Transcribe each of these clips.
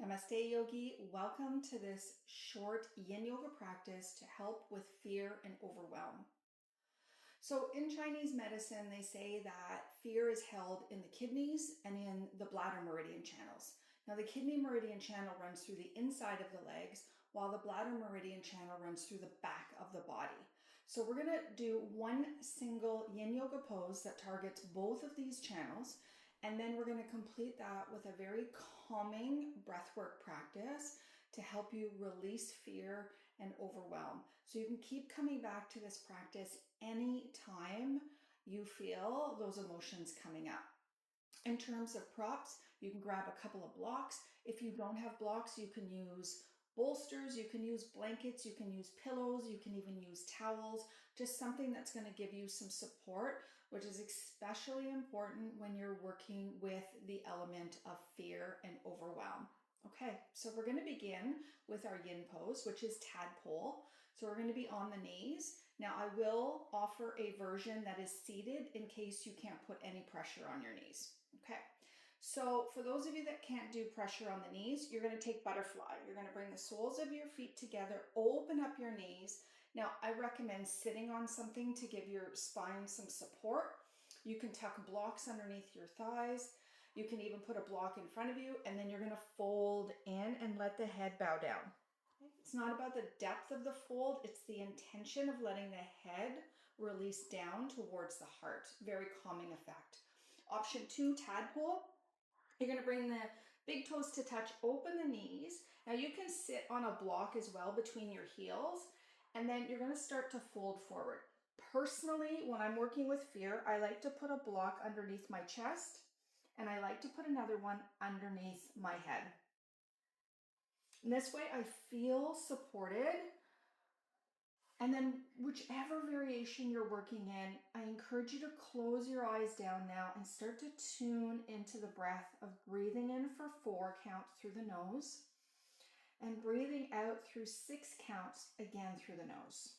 Namaste Yogi, welcome to this short Yin Yoga practice to help with fear and overwhelm. So in Chinese medicine, they say that fear is held in the kidneys and in the bladder meridian channels. Now the kidney meridian channel runs through the inside of the legs, while the bladder meridian channel runs through the back of the body. So we're going to do one single Yin Yoga pose that targets both of these channels. And then we're going to complete that with a very calming breathwork practice to help you release fear and overwhelm. So you can keep coming back to this practice anytime you feel those emotions coming up. In terms of props, you can grab a couple of blocks. If you don't have blocks, you can use bolsters, you can use blankets, you can use pillows, you can even use towels, just something that's going to give you some support, which is especially important when you're working with the element of fear and overwhelm. Okay, so we're going to begin with our yin pose, which is tadpole. So we're going to be on the knees. Now I will offer a version that is seated in case you can't put any pressure on your knees. Okay. So for those of you that can't do pressure on the knees, you're going to take butterfly. You're going to bring the soles of your feet together, open up your knees. Now, I recommend sitting on something to give your spine some support. You can tuck blocks underneath your thighs. You can even put a block in front of you, and then you're going to fold in and let the head bow down. It's not about the depth of the fold, it's the intention of letting the head release down towards the heart. Very calming effect. Option 2, tadpole. You're going to bring the big toes to touch, open the knees. Now you can sit on a block as well between your heels, and then you're going to start to fold forward. Personally, when I'm working with fear, I like to put a block underneath my chest, and I like to put another one underneath my head. And this way I feel supported. And then whichever variation you're working in, I encourage you to close your eyes down now and start to tune into the breath of breathing in for 4 counts through the nose and breathing out through 6 counts again through the nose.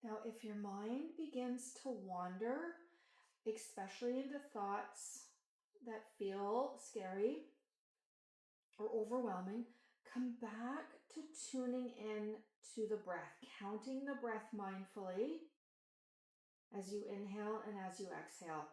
Now, if your mind begins to wander, especially into thoughts that feel scary or overwhelming, come back to tuning in to the breath, counting the breath mindfully as you inhale and as you exhale.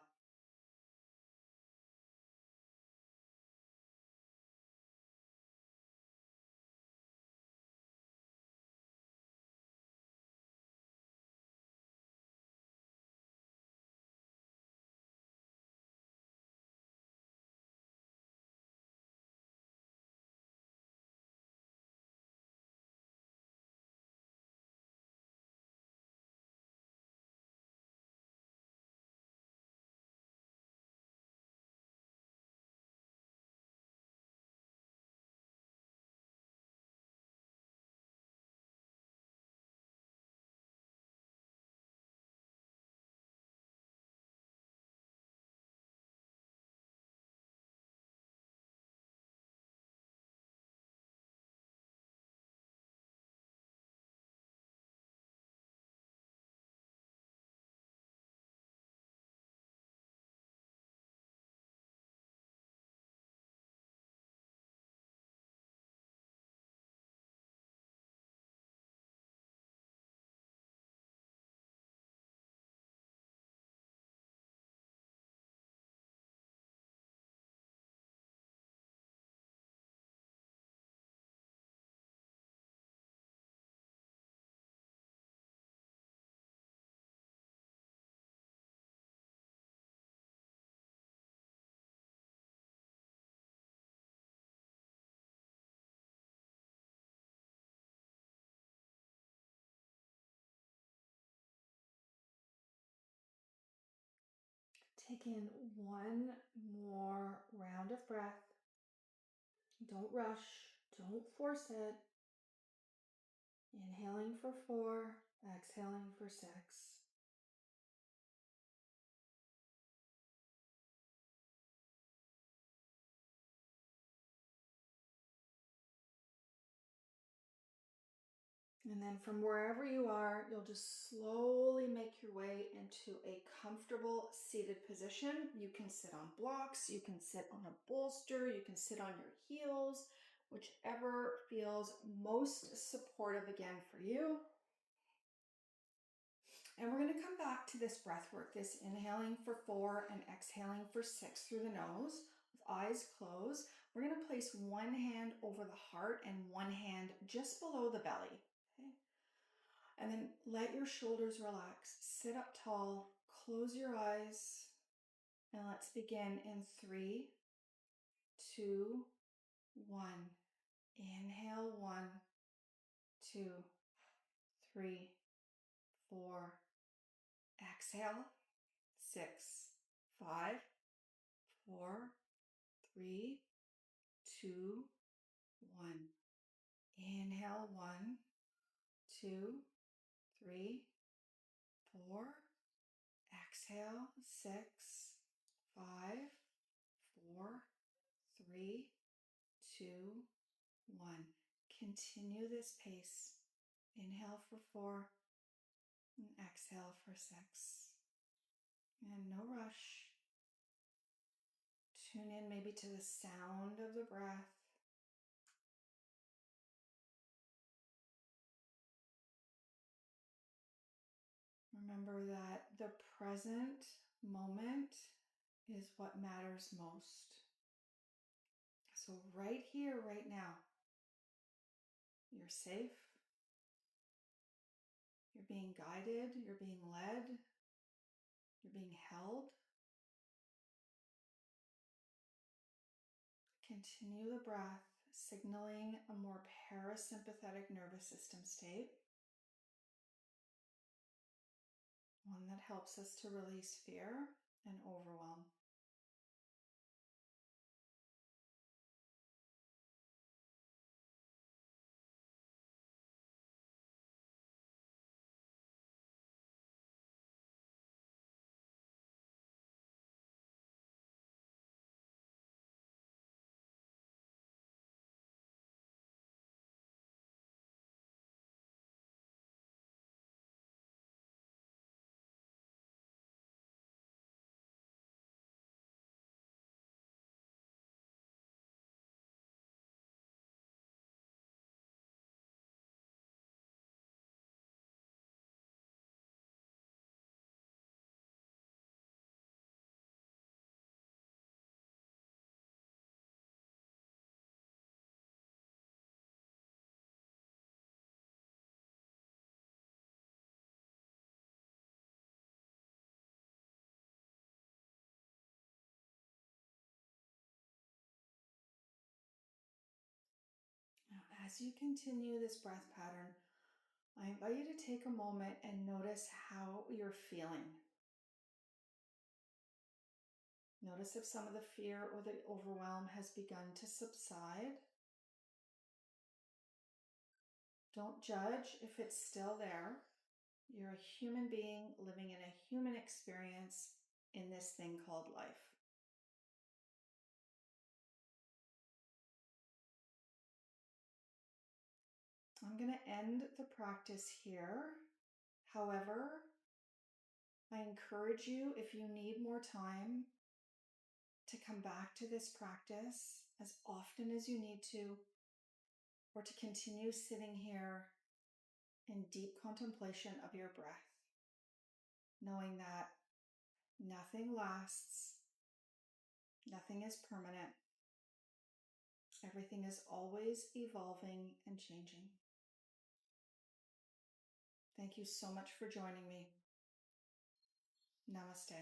Take in one more round of breath. Don't rush, don't force it. Inhaling for 4, exhaling for 6. And then from wherever you are, you'll just slowly make your way into a comfortable seated position. You can sit on blocks, you can sit on a bolster, you can sit on your heels, whichever feels most supportive again for you. And we're going to come back to this breath work, this inhaling for 4 and exhaling for 6 through the nose with eyes closed. We're going to place one hand over the heart and one hand just below the belly. Okay? And then let your shoulders relax. Sit up tall, close your eyes, and let's begin in 3, 2, 1. Inhale, 1, 2, 3, 4. Exhale, 6, 5, 4, 3, 2, 1. Inhale, 1, 2, 3, 4. Exhale, 6, 5, 4, 3, 2, 1. Continue this pace. Inhale for 4 and exhale for 6. And no rush. Tune in maybe to the sound of the breath. Remember that the present moment is what matters most. So right here, right now, you're safe. You're being guided. You're being led. You're being held. Continue the breath, signaling a more parasympathetic nervous system state. One that helps us to release fear and overwhelm. Now, as you continue this breath pattern, I invite you to take a moment and notice how you're feeling. Notice if some of the fear or the overwhelm has begun to subside. Don't judge if it's still there. You're a human being living in a human experience in this thing called life. I'm going to end the practice here. However, I encourage you, if you need more time, to come back to this practice as often as you need to, or to continue sitting here in deep contemplation of your breath, knowing that nothing lasts, nothing is permanent, everything is always evolving and changing. Thank you so much for joining me. Namaste.